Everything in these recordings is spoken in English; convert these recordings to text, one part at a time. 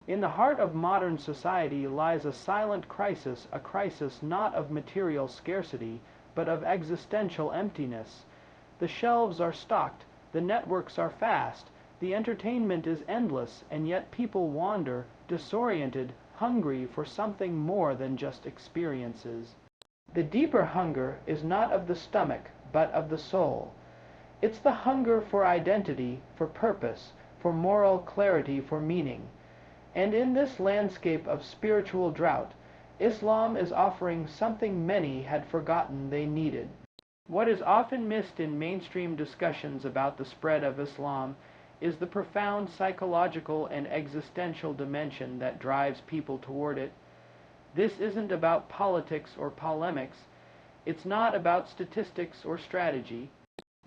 In the heart of modern society lies a silent crisis, a crisis not of material scarcity, but of existential emptiness. The shelves are stocked, the networks are fast, the entertainment is endless, and yet people wander, disoriented, hungry for something more than just experiences. The deeper hunger is not of the stomach, but of the soul. It's the hunger for identity, for purpose, for moral clarity, for meaning. And in this landscape of spiritual drought, Islam is offering something many had forgotten they needed. What is often missed in mainstream discussions about the spread of Islam is the profound psychological and existential dimension that drives people toward it. This isn't about politics or polemics. It's not about statistics or strategy.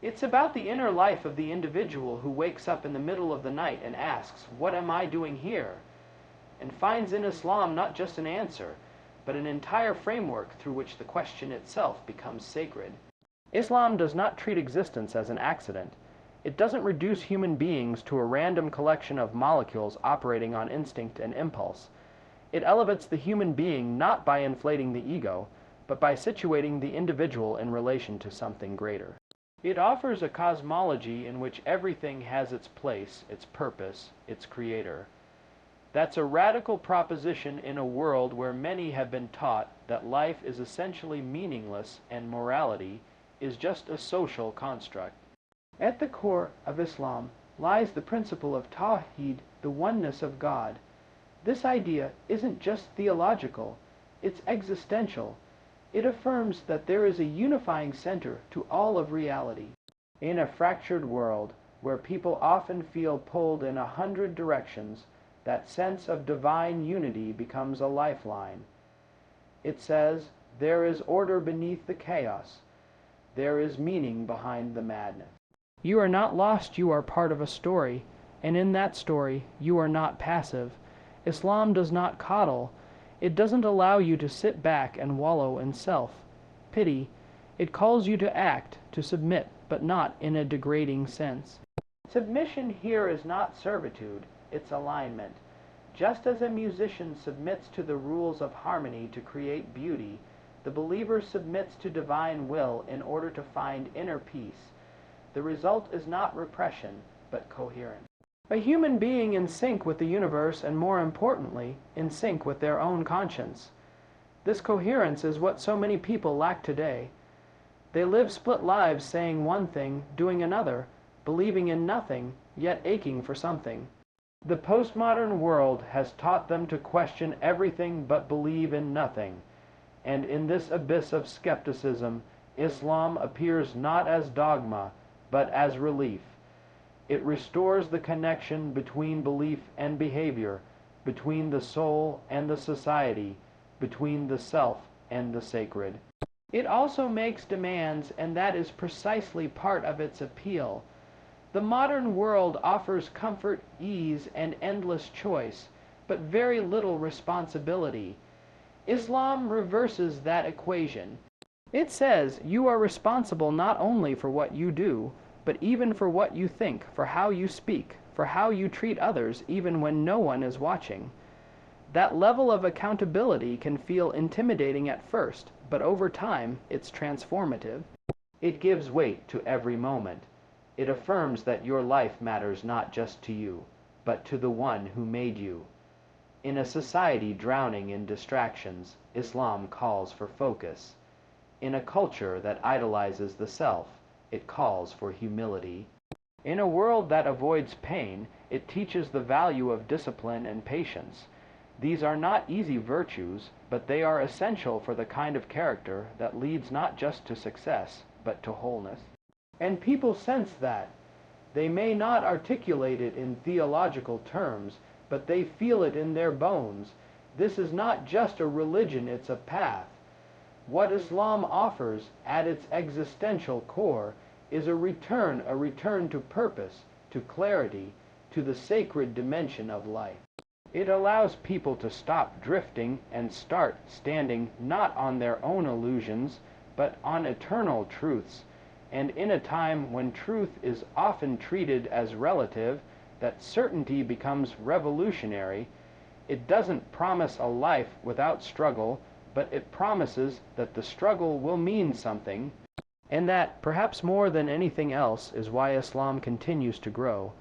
It's about the inner life of the individual who wakes up in the middle of the night and asks, "What am I doing here?" and finds in Islam not just an answer, but an entire framework through which the question itself becomes sacred. Islam does not treat existence as an accident. It doesn't reduce human beings to a random collection of molecules operating on instinct and impulse. It elevates the human being not by inflating the ego, but by situating the individual in relation to something greater. It offers a cosmology in which everything has its place, its purpose, its creator. That's a radical proposition in a world where many have been taught that life is essentially meaningless and morality is just a social construct. At the core of Islam lies the principle of Tawheed, the oneness of God. This idea isn't just theological, it's existential. It affirms that there is a unifying center to all of reality. In a fractured world, where people often feel pulled in 100 directions, that sense of divine unity becomes a lifeline. It says, there is order beneath the chaos. There is meaning behind the madness. You are not lost, you are part of a story, and in that story, you are not passive. Islam does not coddle. It doesn't allow you to sit back and wallow in self-pity. It calls you to act, to submit, but not in a degrading sense. Submission here is not servitude, it's alignment. Just as a musician submits to the rules of harmony to create beauty, the believer submits to divine will in order to find inner peace. The result is not repression, but coherence. A human being in sync with the universe and, more importantly, in sync with their own conscience. This coherence is what so many people lack today. They live split lives saying one thing, doing another, believing in nothing, yet aching for something. The postmodern world has taught them to question everything but believe in nothing. And in this abyss of skepticism, Islam appears not as dogma, but as relief. It restores the connection between belief and behavior, between the soul and the society, between the self and the sacred. It also makes demands, and that is precisely part of its appeal. The modern world offers comfort, ease, and endless choice, but very little responsibility. Islam reverses that equation. It says you are responsible not only for what you do, but even for what you think, for how you speak, for how you treat others even when no one is watching. That level of accountability can feel intimidating at first, but over time it's transformative. It gives weight to every moment. It affirms that your life matters not just to you, but to the one who made you. In a society drowning in distractions, Islam calls for focus. In a culture that idolizes the self, it calls for humility. In a world that avoids pain, it teaches the value of discipline and patience. These are not easy virtues, but they are essential for the kind of character that leads not just to success, but to wholeness. And people sense that. They may not articulate it in theological terms, but they feel it in their bones. This is not just a religion, it's a path. What Islam offers at its existential core is a return to purpose, to clarity, to the sacred dimension of life. It allows people to stop drifting and start standing not on their own illusions, but on eternal truths. And in a time when truth is often treated as relative, that certainty becomes revolutionary, It doesn't promise a life without struggle, but it promises that the struggle will mean something, and that, perhaps more than anything else, is why Islam continues to grow.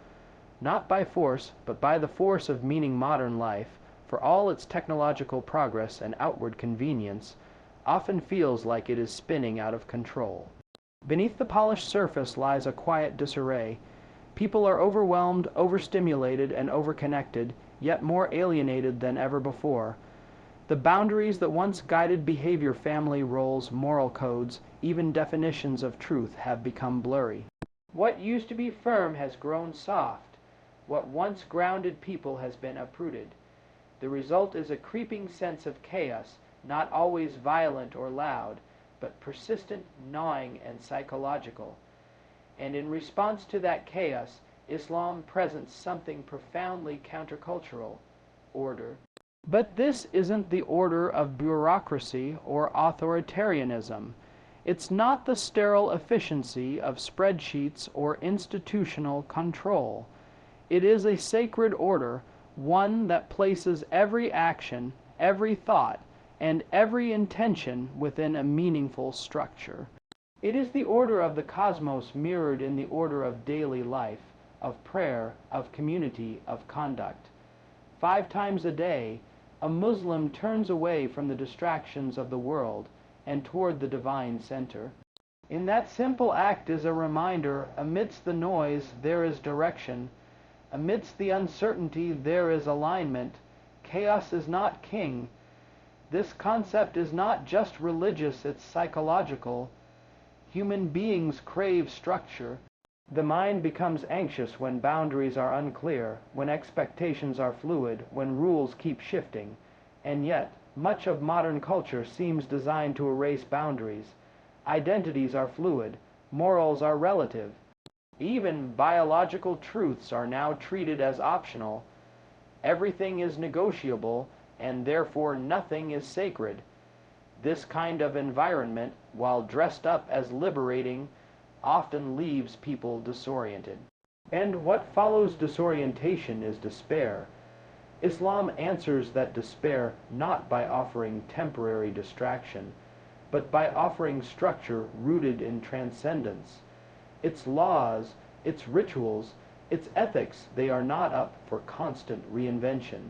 Not by force, but by the force of meaning modern life, for all its technological progress and outward convenience, often feels like it is spinning out of control. Beneath the polished surface lies a quiet disarray. People are overwhelmed, overstimulated, and overconnected, yet more alienated than ever before. The boundaries that once guided behavior, family roles, moral codes, even definitions of truth have become blurry. What used to be firm has grown soft. What once grounded people has been uprooted. The result is a creeping sense of chaos, not always violent or loud, but persistent, gnawing, and psychological. And in response to that chaos, Islam presents something profoundly countercultural: order. But this isn't the order of bureaucracy or authoritarianism. It's not the sterile efficiency of spreadsheets or institutional control. It is a sacred order, one that places every action, every thought, and every intention within a meaningful structure. It is the order of the cosmos mirrored in the order of daily life, of prayer, of community, of conduct. 5 times a day, a Muslim turns away from the distractions of the world and toward the divine center. In that simple act is a reminder, amidst the noise there is direction, amidst the uncertainty there is alignment. Chaos is not king. This concept is not just religious, it's psychological. Human beings crave structure. The mind becomes anxious when boundaries are unclear, when expectations are fluid, when rules keep shifting. And yet, much of modern culture seems designed to erase boundaries. Identities are fluid, morals are relative. Even biological truths are now treated as optional. Everything is negotiable, and therefore nothing is sacred. This kind of environment, while dressed up as liberating, often leaves people disoriented. And what follows disorientation is despair. Islam answers that despair not by offering temporary distraction, but by offering structure rooted in transcendence. Its laws, its rituals, its ethics, they are not up for constant reinvention.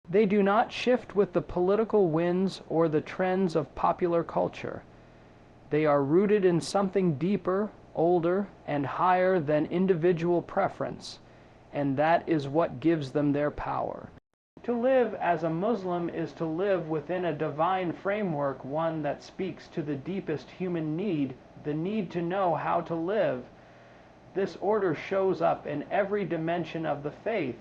They do not shift with the political winds or the trends of popular culture. They are rooted in something deeper, older, and higher than individual preference, and that is what gives them their power. To live as a Muslim is to live within a divine framework, one that speaks to the deepest human need, the need to know how to live. This order shows up in every dimension of the faith.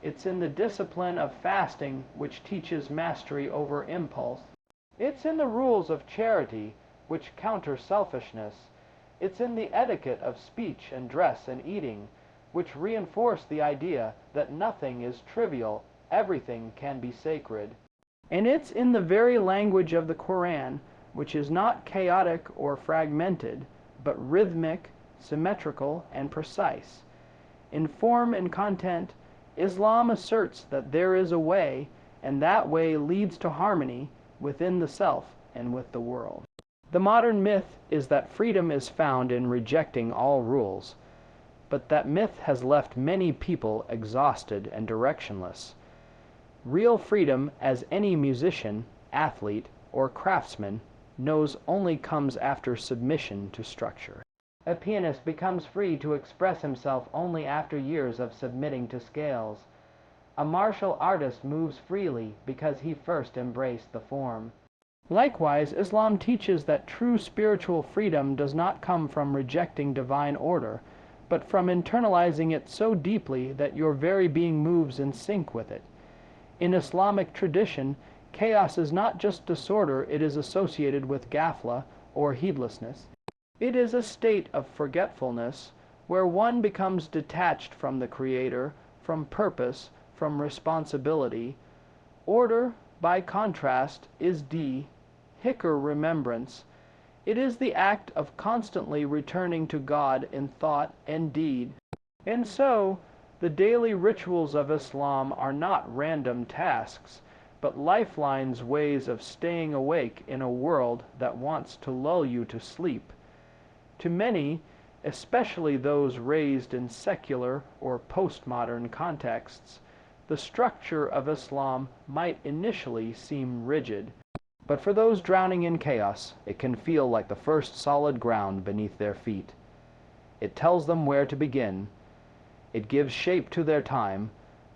It's in the discipline of fasting, which teaches mastery over impulse. It's in the rules of charity, which counter selfishness. It's in the etiquette of speech and dress and eating, which reinforce the idea that nothing is trivial, everything can be sacred. And it's in the very language of the Quran, which is not chaotic or fragmented, but rhythmic, symmetrical, and precise. In form and content, Islam asserts that there is a way, and that way leads to harmony within the self and with the world. The modern myth is that freedom is found in rejecting all rules, but that myth has left many people exhausted and directionless. Real freedom, as any musician, athlete, or craftsman knows, only comes after submission to structure. A pianist becomes free to express himself only after years of submitting to scales. A martial artist moves freely because he first embraced the form. Likewise, Islam teaches that true spiritual freedom does not come from rejecting divine order, but from internalizing it so deeply that your very being moves in sync with it. In Islamic tradition, chaos is not just disorder, it is associated with ghafla, or heedlessness. It is a state of forgetfulness, where one becomes detached from the Creator, from purpose, from responsibility. Order, by contrast, is hikr remembrance. It is the act of constantly returning to God in thought and deed. And so, The daily rituals of Islam are not random tasks, but lifelines, ways of staying awake in a world that wants to lull you to sleep. To many, especially those raised in secular or postmodern contexts, the structure of Islam might initially seem rigid. But for those drowning in chaos, it can feel like the first solid ground beneath their feet. It tells them where to begin. It gives shape to their time,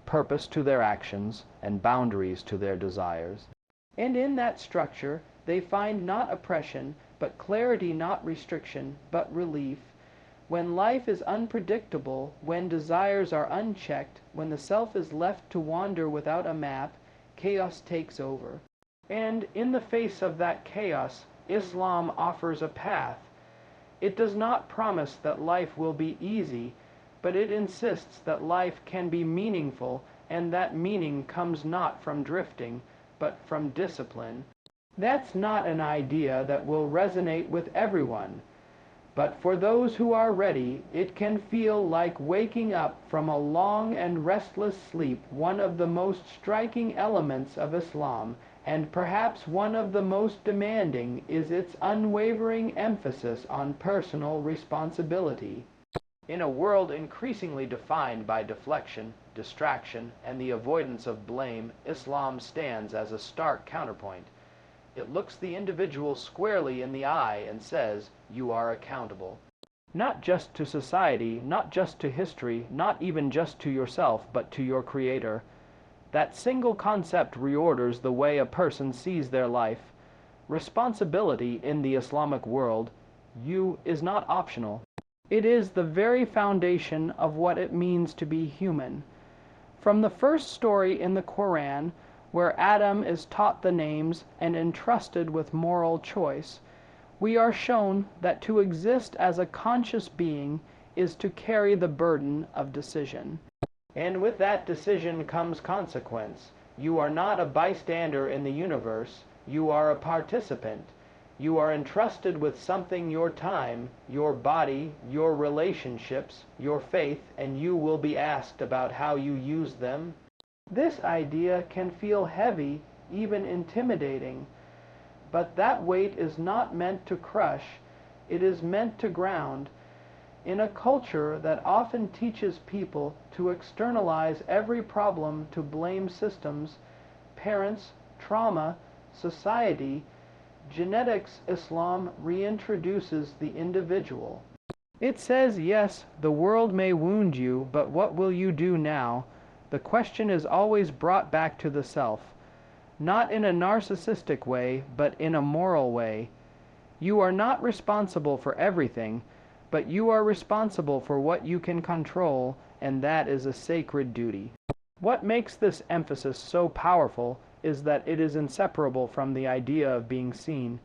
purpose to their actions, and boundaries to their desires. And in that structure, they find not oppression, but clarity, not restriction, but relief. When life is unpredictable, when desires are unchecked, when the self is left to wander without a map, chaos takes over. And in the face of that chaos, Islam offers a path. It does not promise that life will be easy, but it insists that life can be meaningful, and that meaning comes not from drifting, but from discipline. That's not an idea that will resonate with everyone, but for those who are ready, it can feel like waking up from a long and restless sleep, one of the most striking elements of Islam, and perhaps one of the most demanding, is its unwavering emphasis on personal responsibility. In a world increasingly defined by deflection, distraction, and the avoidance of blame, Islam stands as a stark counterpoint. It looks the individual squarely in the eye and says, "You are accountable." Not just to society, not just to history, not even just to yourself, but to your Creator. That single concept reorders the way a person sees their life. Responsibility in the Islamic world, you, is not optional. It is the very foundation of what it means to be human. From the first story in the Quran, where Adam is taught the names and entrusted with moral choice, we are shown that to exist as a conscious being is to carry the burden of decision. And with that decision comes consequence. You are not a bystander in the universe, you are a participant. You are entrusted with something, your time, your body, your relationships, your faith, and you will be asked about how you use them. This idea can feel heavy, even intimidating, but that weight is not meant to crush, it is meant to ground. In a culture that often teaches people to externalize every problem to blame systems, parents, trauma, society, genetics, Islam reintroduces the individual. It says, yes, the world may wound you, but what will you do now? The question is always brought back to the self, not in a narcissistic way, but in a moral way. You are not responsible for everything, but you are responsible for what you can control, and that is a sacred duty. What makes this emphasis so powerful is that it is inseparable from the idea of being seen.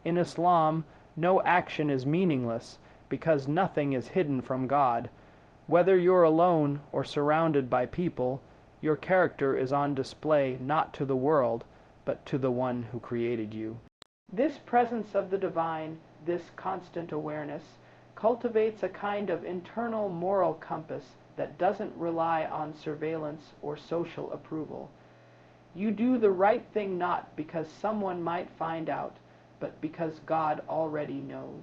In Islam, no action is meaningless, because nothing is hidden from God. Whether you're alone or surrounded by people, your character is on display not to the world, but to the one who created you. This presence of the divine, this constant awareness, cultivates a kind of internal moral compass that doesn't rely on surveillance or social approval. You do the right thing not because someone might find out, but because God already knows.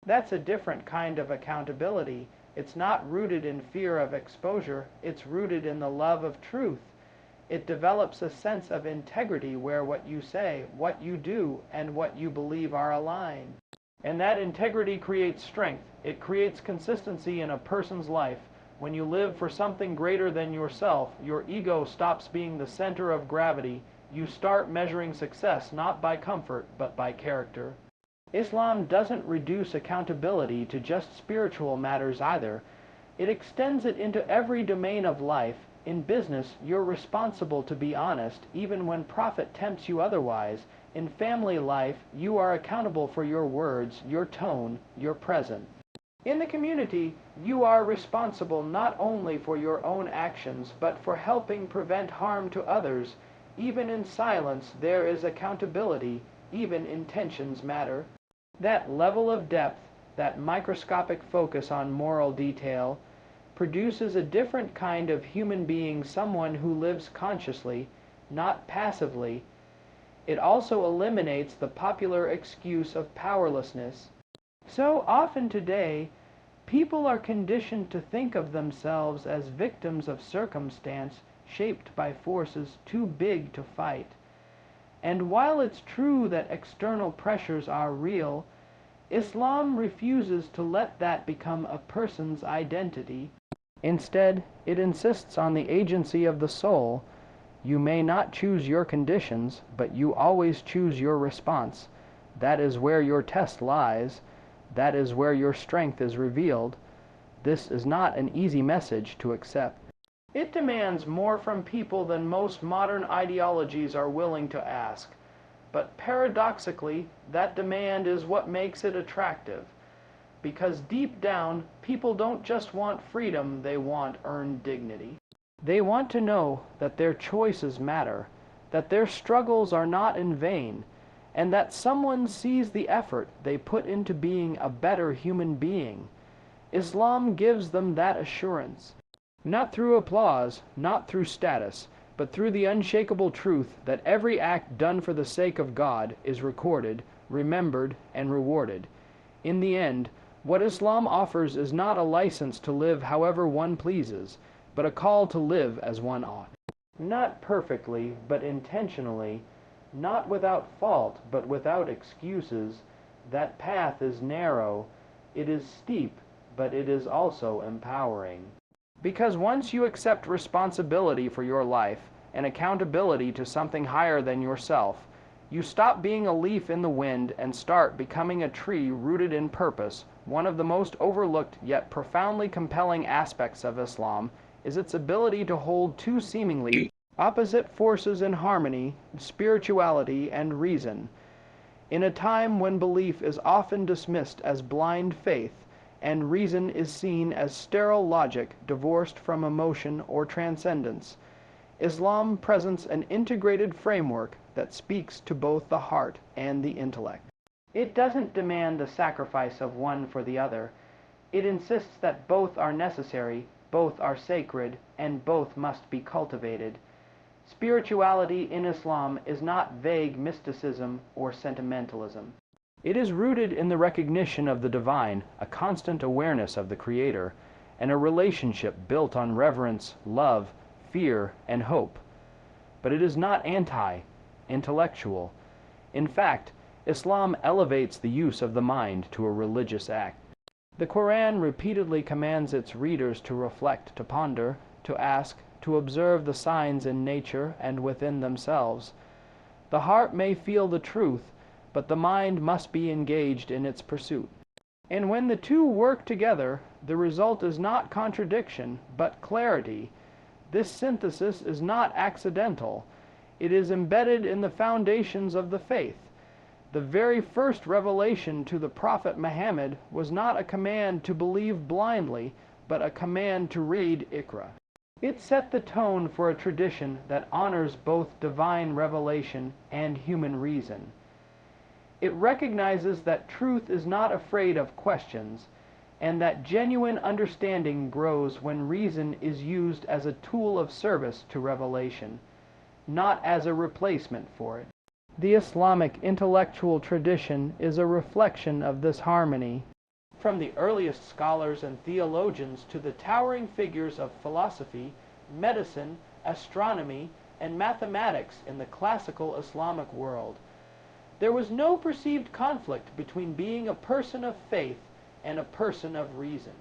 That's a different kind of accountability. It's not rooted in fear of exposure, it's rooted in the love of truth. It develops a sense of integrity where what you say, what you do, and what you believe are aligned. And that integrity creates strength. It creates consistency in a person's life. When you live for something greater than yourself, your ego stops being the center of gravity. You start measuring success not by comfort, but by character. Islam doesn't reduce accountability to just spiritual matters either. It extends it into every domain of life. In business, you're responsible to be honest, even when profit tempts you otherwise. In family life, you are accountable for your words, your tone, your presence. In the community, you are responsible not only for your own actions, but for helping prevent harm to others. Even in silence, there is accountability. Even intentions matter. That level of depth, that microscopic focus on moral detail, produces a different kind of human being, someone who lives consciously, not passively. It also eliminates the popular excuse of powerlessness. So often today, people are conditioned to think of themselves as victims of circumstance shaped by forces too big to fight. And while it's true that external pressures are real, Islam refuses to let that become a person's identity. Instead, it insists on the agency of the soul. You may not choose your conditions, but you always choose your response. That is where your test lies. That is where your strength is revealed. This is not an easy message to accept. It demands more from people than most modern ideologies are willing to ask. But paradoxically, that demand is what makes it attractive. Because deep down, people don't just want freedom, they want earned dignity. They want to know that their choices matter, that their struggles are not in vain, and that someone sees the effort they put into being a better human being. Islam gives them that assurance. Not through applause, not through status, but through the unshakable truth that every act done for the sake of God is recorded, remembered, and rewarded. In the end, what Islam offers is not a license to live however one pleases, but a call to live as one ought. Not perfectly, but intentionally, not without fault, but without excuses. That path is narrow, it is steep, but it is also empowering. Because once you accept responsibility for your life and accountability to something higher than yourself, you stop being a leaf in the wind and start becoming a tree rooted in purpose. One of the most overlooked yet profoundly compelling aspects of Islam is its ability to hold two seemingly opposite forces in harmony, spirituality and reason. In a time when belief is often dismissed as blind faith, and reason is seen as sterile logic divorced from emotion or transcendence, Islam presents an integrated framework that speaks to both the heart and the intellect. It doesn't demand the sacrifice of one for the other. It insists that both are necessary, both are sacred, and both must be cultivated. Spirituality in Islam is not vague mysticism or sentimentalism. It is rooted in the recognition of the divine, a constant awareness of the Creator, and a relationship built on reverence, love, fear, and hope. But it is not anti-intellectual. In fact, Islam elevates the use of the mind to a religious act. The Quran repeatedly commands its readers to reflect, to ponder, to ask, to observe the signs in nature and within themselves. The heart may feel the truth, but the mind must be engaged in its pursuit. And when the two work together, the result is not contradiction, but clarity. This synthesis is not accidental. It is embedded in the foundations of the faith. The very first revelation to the Prophet Muhammad was not a command to believe blindly, but a command to read Iqra. It set the tone for a tradition that honors both divine revelation and human reason. It recognizes that truth is not afraid of questions, and that genuine understanding grows when reason is used as a tool of service to revelation, not as a replacement for it. The Islamic intellectual tradition is a reflection of this harmony. From the earliest scholars and theologians to the towering figures of philosophy, medicine, astronomy, and mathematics in the classical Islamic world, there was no perceived conflict between being a person of faith and a person of reason.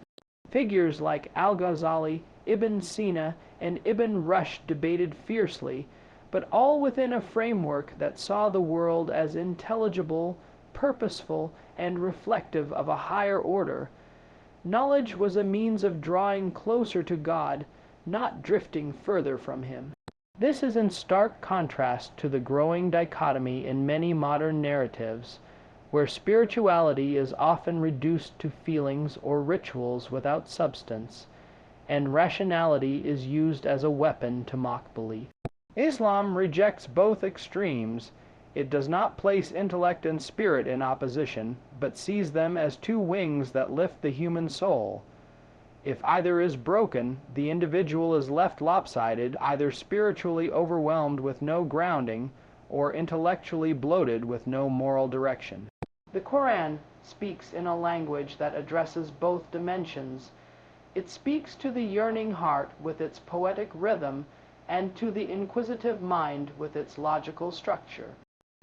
Figures like Al-Ghazali, Ibn Sina, and Ibn Rushd debated fiercely, but all within a framework that saw the world as intelligible, purposeful, and reflective of a higher order. Knowledge was a means of drawing closer to God, not drifting further from Him. This is in stark contrast to the growing dichotomy in many modern narratives, where spirituality is often reduced to feelings or rituals without substance, and rationality is used as a weapon to mock belief. Islam rejects both extremes. It does not place intellect and spirit in opposition, but sees them as two wings that lift the human soul. If either is broken, the individual is left lopsided, either spiritually overwhelmed with no grounding, or intellectually bloated with no moral direction. The Quran speaks in a language that addresses both dimensions. It speaks to the yearning heart with its poetic rhythm and to the inquisitive mind with its logical structure.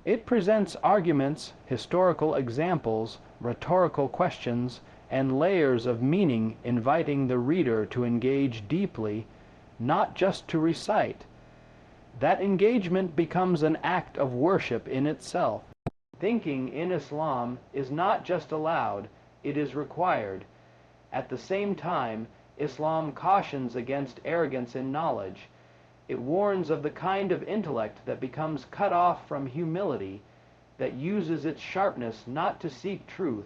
It presents arguments, historical examples, rhetorical questions, and layers of meaning, inviting the reader to engage deeply, not just to recite. That engagement becomes an act of worship in itself. Thinking in Islam is not just allowed, it is required. At the same time, Islam cautions against arrogance in knowledge. It warns of the kind of intellect that becomes cut off from humility, that uses its sharpness not to seek truth,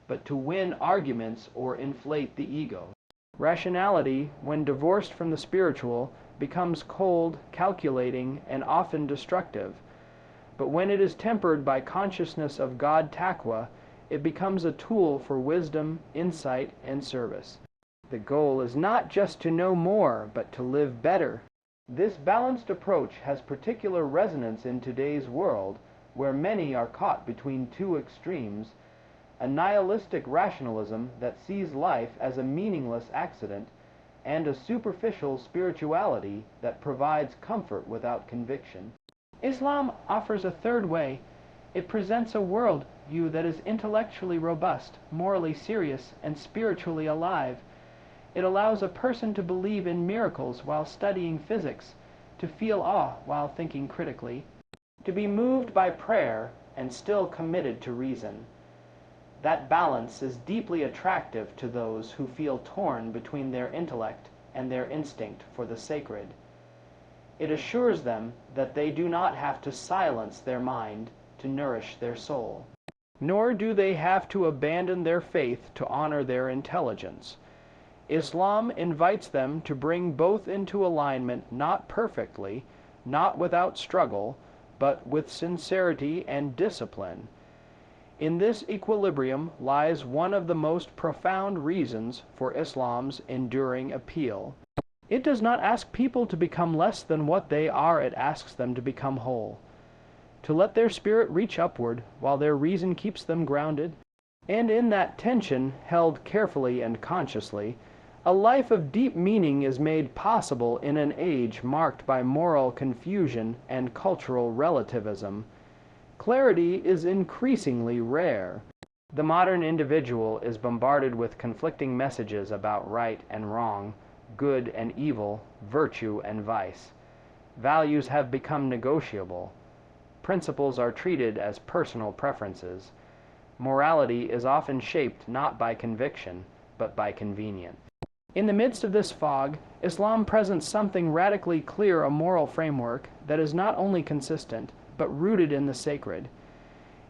but to win arguments or inflate the ego. Rationality, when divorced from the spiritual, becomes cold, calculating, and often destructive. But when it is tempered by consciousness of God taqwa, it becomes a tool for wisdom, insight, and service. The goal is not just to know more, but to live better. This balanced approach has particular resonance in today's world, where many are caught between two extremes: a nihilistic rationalism that sees life as a meaningless accident, and a superficial spirituality that provides comfort without conviction. Islam offers a third way. It presents a worldview that is intellectually robust, morally serious, and spiritually alive. It allows a person to believe in miracles while studying physics, to feel awe while thinking critically, to be moved by prayer and still committed to reason. That balance is deeply attractive to those who feel torn between their intellect and their instinct for the sacred. It assures them that they do not have to silence their mind to nourish their soul. Nor do they have to abandon their faith to honor their intelligence. Islam invites them to bring both into alignment, not perfectly, not without struggle, but with sincerity and discipline. In this equilibrium lies one of the most profound reasons for Islam's enduring appeal. It does not ask people to become less than what they are, it asks them to become whole, to let their spirit reach upward while their reason keeps them grounded. And in that tension, held carefully and consciously, a life of deep meaning is made possible in an age marked by moral confusion and cultural relativism. Clarity is increasingly rare. The modern individual is bombarded with conflicting messages about right and wrong, good and evil, virtue and vice. Values have become negotiable. Principles are treated as personal preferences. Morality is often shaped not by conviction, but by convenience. In the midst of this fog, Islam presents something radically clear: a moral framework that is not only consistent, but rooted in the sacred.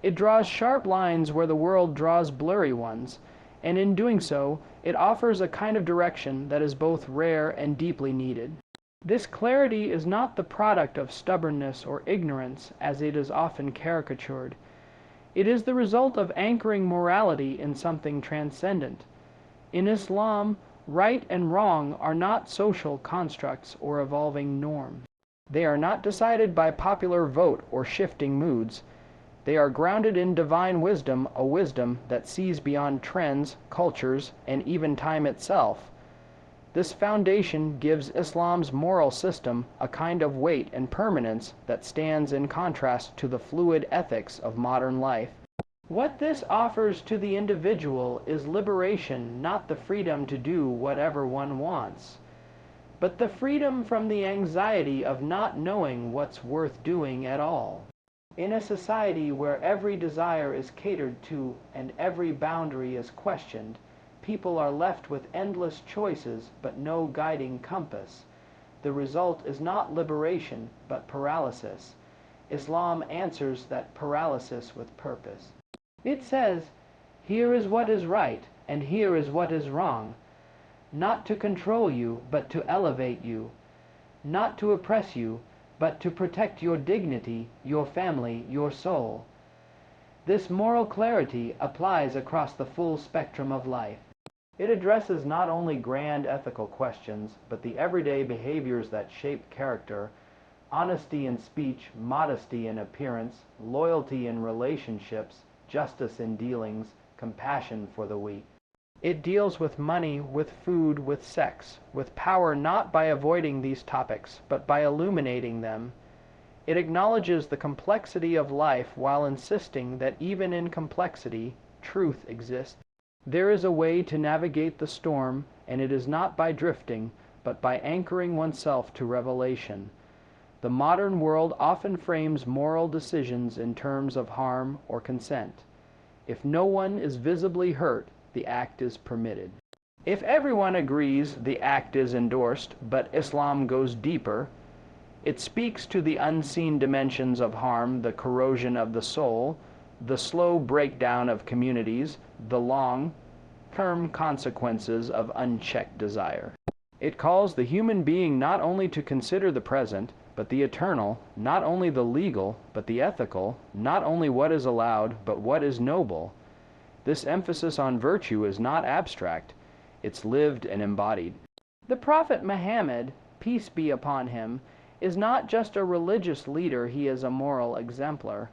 It draws sharp lines where the world draws blurry ones, and in doing so, it offers a kind of direction that is both rare and deeply needed. This clarity is not the product of stubbornness or ignorance, as it is often caricatured. It is the result of anchoring morality in something transcendent. In Islam, right and wrong are not social constructs or evolving norms. They are not decided by popular vote or shifting moods. They are grounded in divine wisdom, a wisdom that sees beyond trends, cultures, and even time itself. This foundation gives Islam's moral system a kind of weight and permanence that stands in contrast to the fluid ethics of modern life. What this offers to the individual is liberation, not the freedom to do whatever one wants, but the freedom from the anxiety of not knowing what's worth doing at all. In a society where every desire is catered to and every boundary is questioned, people are left with endless choices but no guiding compass. The result is not liberation, but paralysis. Islam answers that paralysis with purpose. It says, "Here is what is right, and here is what is wrong. Not to control you, but to elevate you. Not to oppress you, but to protect your dignity, your family, your soul." This moral clarity applies across the full spectrum of life. It addresses not only grand ethical questions, but the everyday behaviors that shape character: honesty in speech, modesty in appearance, loyalty in relationships, justice in dealings, compassion for the weak. It deals with money, with food, with sex, with power, not by avoiding these topics, but by illuminating them. It acknowledges the complexity of life while insisting that even in complexity, truth exists. There is a way to navigate the storm, and it is not by drifting, but by anchoring oneself to revelation. The modern world often frames moral decisions in terms of harm or consent. If no one is visibly hurt, the act is permitted. If everyone agrees, the act is endorsed, but Islam goes deeper. It speaks to the unseen dimensions of harm, the corrosion of the soul, the slow breakdown of communities, the long-term consequences of unchecked desire. It calls the human being not only to consider the present, but the eternal, not only the legal, but the ethical, not only what is allowed, but what is noble. This emphasis on virtue is not abstract, it's lived and embodied. The Prophet Muhammad, peace be upon him, is not just a religious leader, he is a moral exemplar.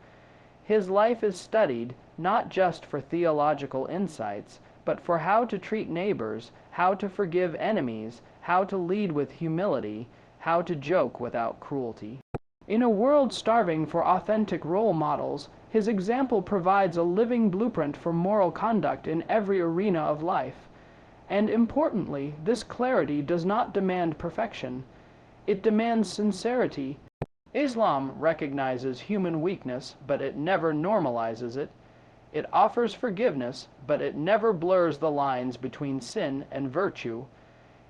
His life is studied not just for theological insights, but for how to treat neighbors, how to forgive enemies, how to lead with humility, how to joke without cruelty. In a world starving for authentic role models, his example provides a living blueprint for moral conduct in every arena of life. And importantly, this clarity does not demand perfection. It demands sincerity. Islam recognizes human weakness, but it never normalizes it. It offers forgiveness, but it never blurs the lines between sin and virtue.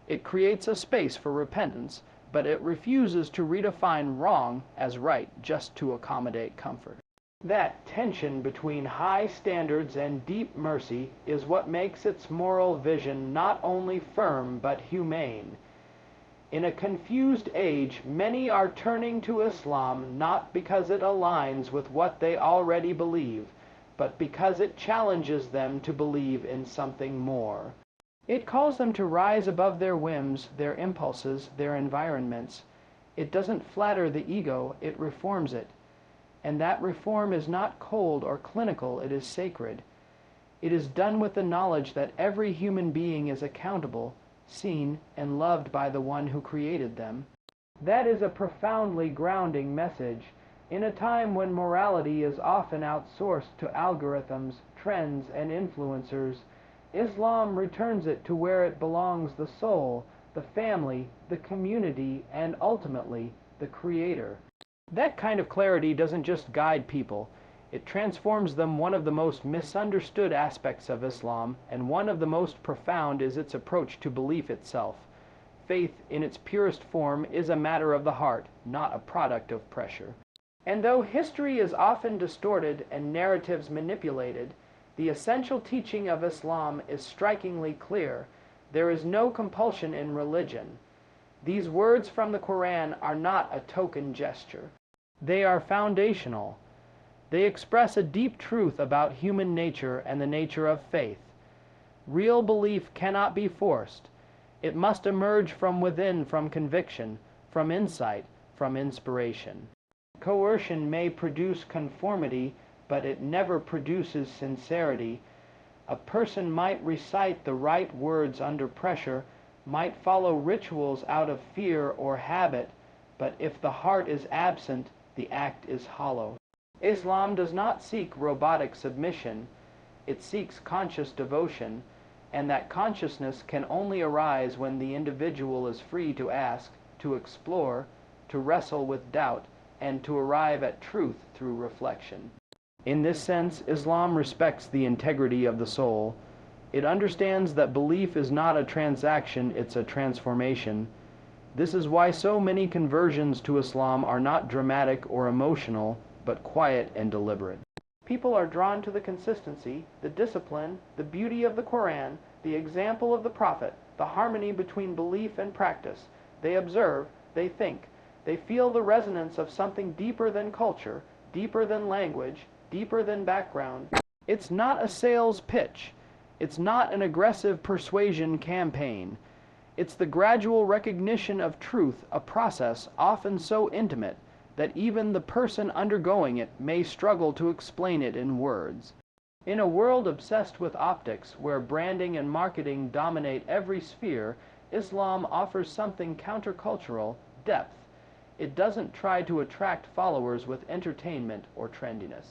It creates a space for repentance, but it refuses to redefine wrong as right just to accommodate comfort. That tension between high standards and deep mercy is what makes its moral vision not only firm but humane. In a confused age, many are turning to Islam not because it aligns with what they already believe, but because it challenges them to believe in something more. It calls them to rise above their whims, their impulses, their environments. It doesn't flatter the ego, it reforms it. And that reform is not cold or clinical, it is sacred. It is done with the knowledge that every human being is accountable, seen, and loved by the one who created them. That is a profoundly grounding message. In a time when morality is often outsourced to algorithms, trends, and influencers, Islam returns it to where it belongs: the soul, the family, the community, and ultimately, the Creator. That kind of clarity doesn't just guide people, it transforms them. One of the most misunderstood aspects of Islam, and one of the most profound, is its approach to belief itself. Faith, in its purest form, is a matter of the heart, not a product of pressure. And though history is often distorted and narratives manipulated, the essential teaching of Islam is strikingly clear. There is no compulsion in religion. These words from the Quran are not a token gesture. They are foundational. They express a deep truth about human nature and the nature of faith. Real belief cannot be forced. It must emerge from within, from conviction, from insight, from inspiration. Coercion may produce conformity, but it never produces sincerity. A person might recite the right words under pressure, might follow rituals out of fear or habit, but if the heart is absent, the act is hollow. Islam does not seek robotic submission, it seeks conscious devotion, and that consciousness can only arise when the individual is free to ask, to explore, to wrestle with doubt, and to arrive at truth through reflection. In this sense, Islam respects the integrity of the soul. It understands that belief is not a transaction, it's a transformation. This is why so many conversions to Islam are not dramatic or emotional, but quiet and deliberate. People are drawn to the consistency, the discipline, the beauty of the Quran, the example of the Prophet, the harmony between belief and practice. They observe, they think, they feel the resonance of something deeper than culture, deeper than language, deeper than background. It's not a sales pitch. It's not an aggressive persuasion campaign. It's the gradual recognition of truth, a process often so intimate that even the person undergoing it may struggle to explain it in words. In a world obsessed with optics, where branding and marketing dominate every sphere, Islam offers something countercultural: depth. It doesn't try to attract followers with entertainment or trendiness.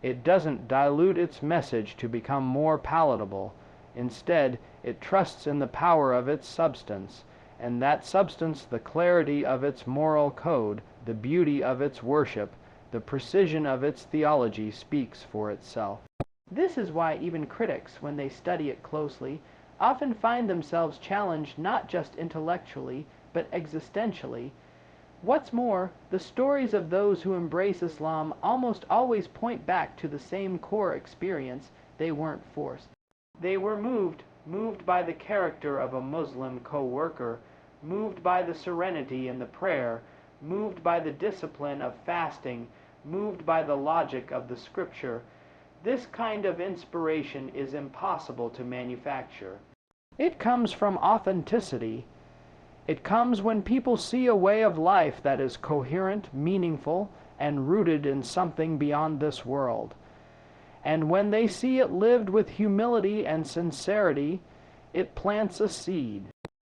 It doesn't dilute its message to become more palatable. Instead, it trusts in the power of its substance, and that substance, the clarity of its moral code, the beauty of its worship, the precision of its theology speaks for itself. This is why even critics, when they study it closely, often find themselves challenged not just intellectually, but existentially. What's more, the stories of those who embrace Islam almost always point back to the same core experience: they weren't forced. They were moved by the character of a Muslim co-worker, moved by the serenity in the prayer, moved by the discipline of fasting, moved by the logic of the scripture. This kind of inspiration is impossible to manufacture. It comes from authenticity. It comes when people see a way of life that is coherent, meaningful, and rooted in something beyond this world. And when they see it lived with humility and sincerity, it plants a seed.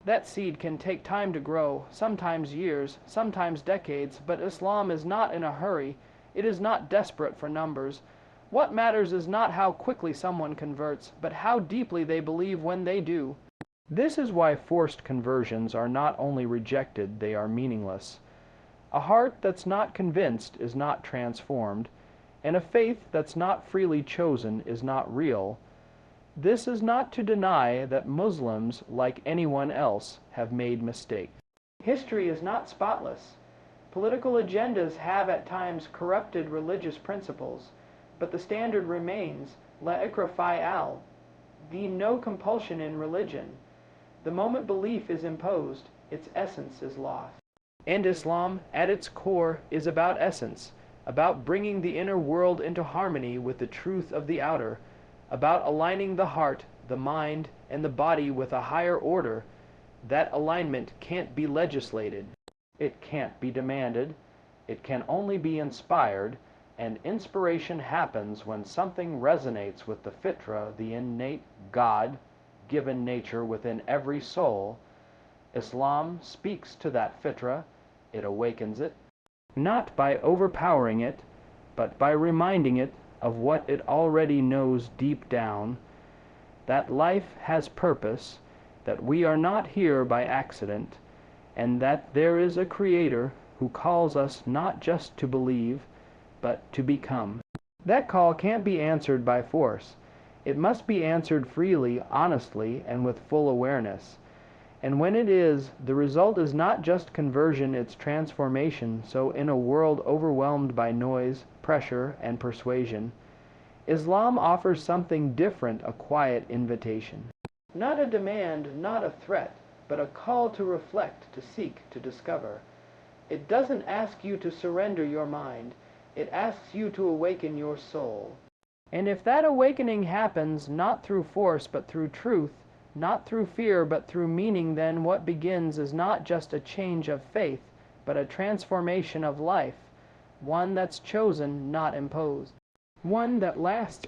That seed can take time to grow, sometimes years, sometimes decades, but Islam is not in a hurry. It is not desperate for numbers. What matters is not how quickly someone converts, but how deeply they believe when they do. This is why forced conversions are not only rejected, they are meaningless. A heart that's not convinced is not transformed, and a faith that's not freely chosen is not real. This is not to deny that Muslims, like anyone else, have made mistakes. History is not spotless. Political agendas have at times corrupted religious principles, but the standard remains: la ikra fa'al, the no compulsion in religion. The moment belief is imposed, its essence is lost. And Islam, at its core, is about essence, about bringing the inner world into harmony with the truth of the outer, about aligning the heart, the mind, and the body with a higher order. That alignment can't be legislated. It can't be demanded. It can only be inspired, and inspiration happens when something resonates with the fitra, the innate God-given nature within every soul. Islam speaks to that fitra. It awakens it, not by overpowering it, but by reminding it of what it already knows deep down: that life has purpose, that we are not here by accident, and that there is a Creator who calls us not just to believe, but to become. That call can't be answered by force. It must be answered freely, honestly, and with full awareness. And when it is, the result is not just conversion, it's transformation. So in a world overwhelmed by noise, pressure, and persuasion, Islam offers something different: a quiet invitation. Not a demand, not a threat, but a call to reflect, to seek, to discover. It doesn't ask you to surrender your mind. It asks you to awaken your soul. And if that awakening happens not through force but through truth, not through fear but through meaning, then what begins is not just a change of faith, but a transformation of life, one that's chosen, not imposed, one that lasts